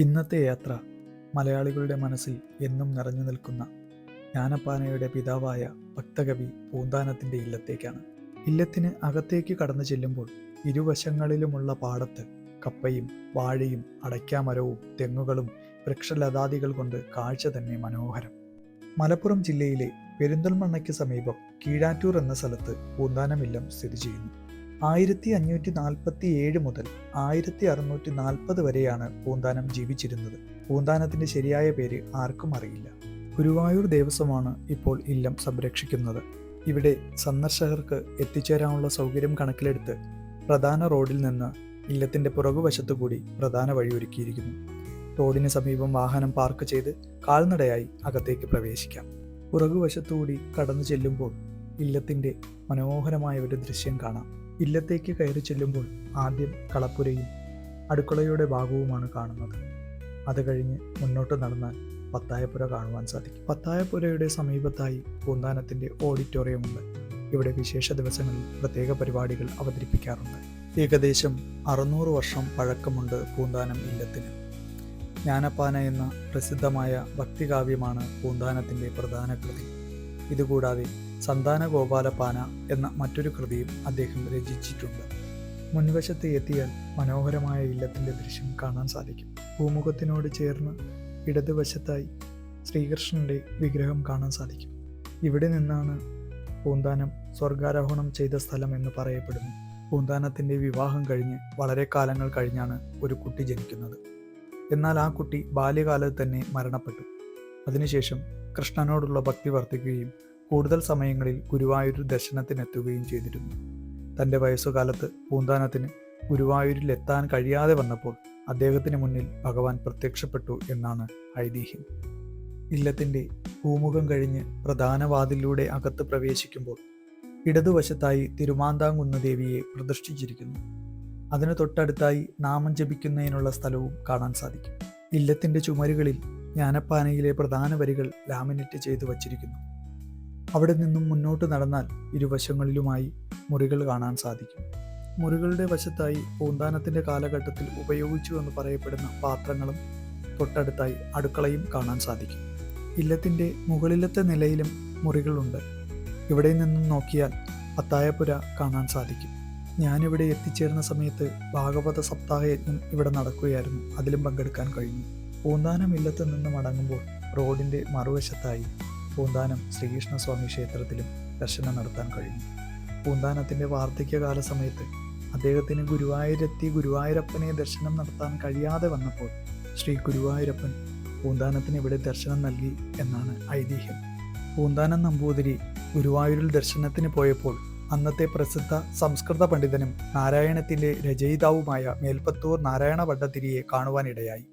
ഇന്നത്തെ യാത്ര മലയാളികളുടെ മനസ്സിൽ എന്നും നിറഞ്ഞു നിൽക്കുന്ന ജ്ഞാനപ്പാനയുടെ പിതാവായ ഭക്തകവി പൂന്താനത്തിൻ്റെ ഇല്ലത്തേക്കാണ്. ഇല്ലത്തിന് അകത്തേക്ക് കടന്നു ചെല്ലുമ്പോൾ ഇരുവശങ്ങളിലുമുള്ള പാടത്ത് കപ്പയും വാഴയും അടയ്ക്കാമരവും തെങ്ങുകളും വൃക്ഷലതാദികൾ കൊണ്ട് കാഴ്ച തന്നെ മനോഹരം. മലപ്പുറം ജില്ലയിലെ പെരിന്തൽമണ്ണയ്ക്ക് സമീപം കീഴാറ്റൂർ എന്ന സ്ഥലത്ത് പൂന്താനം ഇല്ലം സ്ഥിതി ചെയ്യുന്നു. 1547 മുതൽ 1640 വരെയാണ് പൂന്താനം ജീവിച്ചിരുന്നത്. പൂന്താനത്തിന്റെ ശരിയായ പേര് ആർക്കും അറിയില്ല. ഗുരുവായൂർ ദേവസ്വമാണ് ഇപ്പോൾ ഇല്ലം സംരക്ഷിക്കുന്നത്. ഇവിടെ സന്ദർശകർക്ക് എത്തിച്ചേരാനുള്ള സൗകര്യം കണക്കിലെടുത്ത് പ്രധാന റോഡിൽ നിന്ന് ഇല്ലത്തിന്റെ പുറകുവശത്തു കൂടി പ്രധാന വഴി ഒരുക്കിയിരിക്കുന്നു. റോഡിന് സമീപം വാഹനം പാർക്ക് ചെയ്ത് കാൽനടയായി അകത്തേക്ക് പ്രവേശിക്കാം. പുറകുവശത്തുകൂടി കടന്നു ചെല്ലുമ്പോൾ ഇല്ലത്തിന്റെ മനോഹരമായ ഒരു ദൃശ്യം കാണാം. ഇല്ലത്തേക്ക് കയറി ചെല്ലുമ്പോൾ ആദ്യം കളപ്പുരയും അടുക്കളയുടെ ഭാഗവുമാണ് കാണുന്നത്. അത് കഴിഞ്ഞ് മുന്നോട്ട് നടന്നാൽ പത്തായപ്പുര കാണുവാൻ സാധിക്കും. പത്തായപ്പുരയുടെ സമീപത്തായി പൂന്താനത്തിന്റെ ഓഡിറ്റോറിയമുണ്ട്. ഇവിടെ വിശേഷ ദിവസങ്ങളിൽ പ്രത്യേക പരിപാടികൾ അവതരിപ്പിക്കാറുണ്ട്. ഏകദേശം 600 വർഷം പഴക്കമുണ്ട് പൂന്താനം ഇല്ലത്തിന്. ജ്ഞാനപ്പാന എന്ന പ്രസിദ്ധമായ ഭക്തികാവ്യമാണ് പൂന്താനത്തിന്റെ പ്രധാന കൃതി. ഇതുകൂടാതെ സന്താന ഗോപാലപാന എന്ന മറ്റൊരു കൃതിയും അദ്ദേഹം രചിച്ചിട്ടുണ്ട്. മുൻവശത്ത് എത്തിയാൽ മനോഹരമായ ഇല്ലത്തിന്റെ ദൃശ്യം കാണാൻ സാധിക്കും. പൂമുഖത്തിനോട് ചേർന്ന് ഇടതുവശത്തായി ശ്രീകൃഷ്ണന്റെ വിഗ്രഹം കാണാൻ സാധിക്കും. ഇവിടെ നിന്നാണ് പൂന്താനം സ്വർഗാരോഹണം ചെയ്ത സ്ഥലം എന്ന് പറയപ്പെടുന്നു. പൂന്താനത്തിന്റെ വിവാഹം കഴിഞ്ഞ് വളരെ കാലങ്ങൾ കഴിഞ്ഞാണ് ഒരു കുട്ടി ജനിക്കുന്നത്. എന്നാൽ ആ കുട്ടി ബാല്യകാലത്ത് തന്നെ മരണപ്പെട്ടു. അതിനുശേഷം കൃഷ്ണനോടുള്ള ഭക്തി വർദ്ധിക്കുകയും കൂടുതൽ സമയങ്ങളിൽ ഗുരുവായൂർ ദർശനത്തിനെത്തുകയും ചെയ്തിരുന്നു. തൻ്റെ വയസ്സുകാലത്ത് പൂന്താനത്തിന് ഗുരുവായൂരിൽ എത്താൻ കഴിയാതെ വന്നപ്പോൾ അദ്ദേഹത്തിന് മുന്നിൽ ഭഗവാൻ പ്രത്യക്ഷപ്പെട്ടു എന്നാണ് ഐതിഹ്യം. ഇല്ലത്തിൻ്റെ പൂമുഖം കഴിഞ്ഞ് പ്രധാന വാതിലിലൂടെ അകത്ത് പ്രവേശിക്കുമ്പോൾ ഇടതുവശത്തായി തിരുമാന്താംകുന്ന് ദേവിയെ പ്രതിഷ്ഠിച്ചിരിക്കുന്നു. അതിന് തൊട്ടടുത്തായി നാമം ജപിക്കുന്നതിനുള്ള സ്ഥലവും കാണാൻ സാധിക്കും. ഇല്ലത്തിൻ്റെ ചുമരുകളിൽ ജ്ഞാനപ്പാനയിലെ പ്രധാന വരികൾ ലാമിനേറ്റ് ചെയ്തു വച്ചിരിക്കുന്നു. അവിടെ നിന്നും മുന്നോട്ട് നടന്നാൽ ഇരുവശങ്ങളിലുമായി മുറികൾ കാണാൻ സാധിക്കും. മുറികളുടെ വശത്തായി പൂന്താനത്തിന്റെ കാലഘട്ടത്തിൽ ഉപയോഗിച്ചു എന്ന് പറയപ്പെടുന്ന പാത്രങ്ങളും തൊട്ടടുത്തായി അടുക്കളയും കാണാൻ സാധിക്കും. ഇല്ലത്തിന്റെ മുകളിലത്തെ നിലയിലും മുറികളുണ്ട്. ഇവിടെ നിന്നും നോക്കിയാൽ പത്തായപ്പുര കാണാൻ സാധിക്കും. ഞാനിവിടെ എത്തിച്ചേർന്ന സമയത്ത് ഭാഗവത സപ്താഹയജ്ഞം ഇവിടെ നടക്കുകയായിരുന്നു. അതിലും പങ്കെടുക്കാൻ കഴിഞ്ഞു. പൂന്താനം ഇല്ലത്ത് നിന്ന് മടങ്ങുമ്പോൾ റോഡിന്റെ മറുവശത്തായി പൂന്താനം ശ്രീകൃഷ്ണസ്വാമി ക്ഷേത്രത്തിലും ദർശനം നടത്താൻ കഴിഞ്ഞു. പൂന്താനത്തിന്റെ വാർദ്ധക്യകാല സമയത്ത് അദ്ദേഹത്തിന് ഗുരുവായൂരെത്തി ഗുരുവായൂരപ്പനെ ദർശനം നടത്താൻ കഴിയാതെ വന്നപ്പോൾ ശ്രീ ഗുരുവായൂരപ്പൻ പൂന്താനത്തിന് ഇവിടെ ദർശനം നൽകി എന്നാണ് ഐതിഹ്യം. പൂന്താനം നമ്പൂതിരി ഗുരുവായൂരിൽ ദർശനത്തിന് പോയപ്പോൾ അന്നത്തെ പ്രസിദ്ധ സംസ്കൃത പണ്ഡിതനും നാരായണത്തിന്റെ രചയിതാവുമായ മേൽപ്പത്തൂർ നാരായണ ഭട്ടതിരിയെ കാണുവാനിടയായി.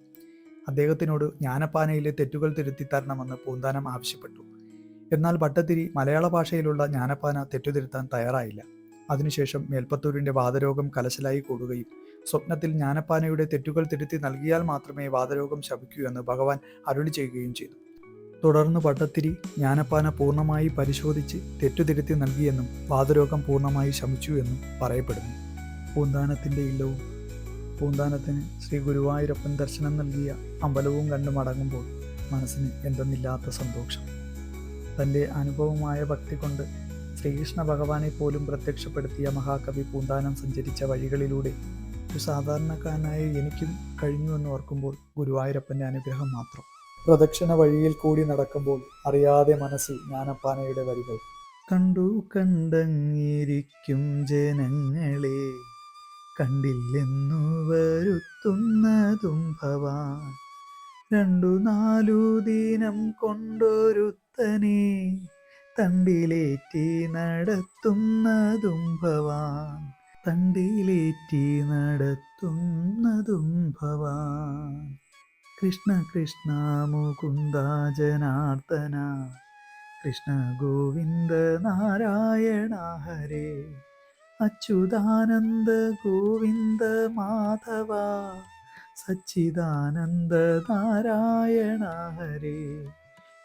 അദ്ദേഹത്തിനോട് ജ്ഞാനപ്പാനയിലെ തെറ്റുകൾ തിരുത്തി തരണമെന്ന് പൂന്താനം ആവശ്യപ്പെട്ടു. എന്നാൽ ഭട്ടതിരി മലയാള ഭാഷയിലുള്ള ജ്ഞാനപ്പാന തെറ്റുതിരുത്താൻ തയ്യാറായില്ല. അതിനുശേഷം മേൽപ്പത്തൂരിന്റെ വാതരോഗം കലശലായി കൂടുകയും സ്വപ്നത്തിൽ ജ്ഞാനപ്പാനയുടെ തെറ്റുകൾ തിരുത്തി നൽകിയാൽ മാത്രമേ വാതരോഗം ശമിക്കൂ എന്ന് ഭഗവാൻ അരുളി ചെയ്യുകയും ചെയ്തു. തുടർന്ന് ഭട്ടതിരി ജ്ഞാനപ്പാന പൂർണ്ണമായി പരിശോധിച്ച് തെറ്റുതിരുത്തി നൽകിയെന്നും വാതരോഗം പൂർണ്ണമായി ശമിച്ചു എന്നും പറയപ്പെടുന്നു. പൂന്താനത്തിന്റെ ഇല്ലവും പൂന്താനത്തിന് ശ്രീ ഗുരുവായൂരപ്പൻ ദർശനം നൽകിയ അമ്പലവും കണ്ടു മടങ്ങുമ്പോൾ മനസ്സിന് എന്തെന്നില്ലാത്ത സന്തോഷം. തൻ്റെ അനുഭവമായ ഭക്തി കൊണ്ട് ശ്രീകൃഷ്ണ ഭഗവാനെ പോലും പ്രത്യക്ഷപ്പെടുത്തിയ മഹാകവി പൂന്താനം സഞ്ചരിച്ച വഴികളിലൂടെ ഒരു സാധാരണക്കാരനായ എനിക്കും കഴിഞ്ഞുവെന്ന് ഓർക്കുമ്പോൾ ഗുരുവായൂരപ്പൻ്റെ അനുഗ്രഹം മാത്രം. പ്രദക്ഷിണ വഴിയിൽ കൂടി നടക്കുമ്പോൾ അറിയാതെ മനസ്സിൽ ജ്ഞാനപ്പാനയുടെ വരികൾ. കണ്ടു കണ്ടങ്ങിരിക്കും ജനങ്ങളെ കണ്ടില്ലെന്നു വരുത്തുന്നതും ഭവാൻ, 2-4 ദിനം കൊണ്ടൊരുത്തനെ തണ്ടിലേറ്റി നടത്തുന്നതും ഭവാൻ, തണ്ടിലേറ്റി നടത്തുന്നതും ഭവാൻ. കൃഷ്ണ കൃഷ്ണ മുകുന്ദ ജനാർദ്ദന, കൃഷ്ണ ഗോവിന്ദ നാരായണ ഹരേ, അച്യുതാനന്ദ ഗോവിന്ദ മാധവ, സച്ചിദാനന്ദ നാരായണ ഹരേ.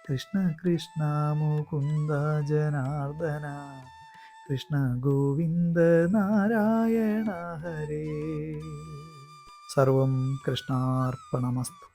കൃഷ്ണ കൃഷ്ണ മുകുന്ദ ജനാർദ്ദന, കൃഷ്ണ ഗോവിന്ദ നാരായണ ഹരേ. സർവം കൃഷ്ണാർപ്പണമസ്തു.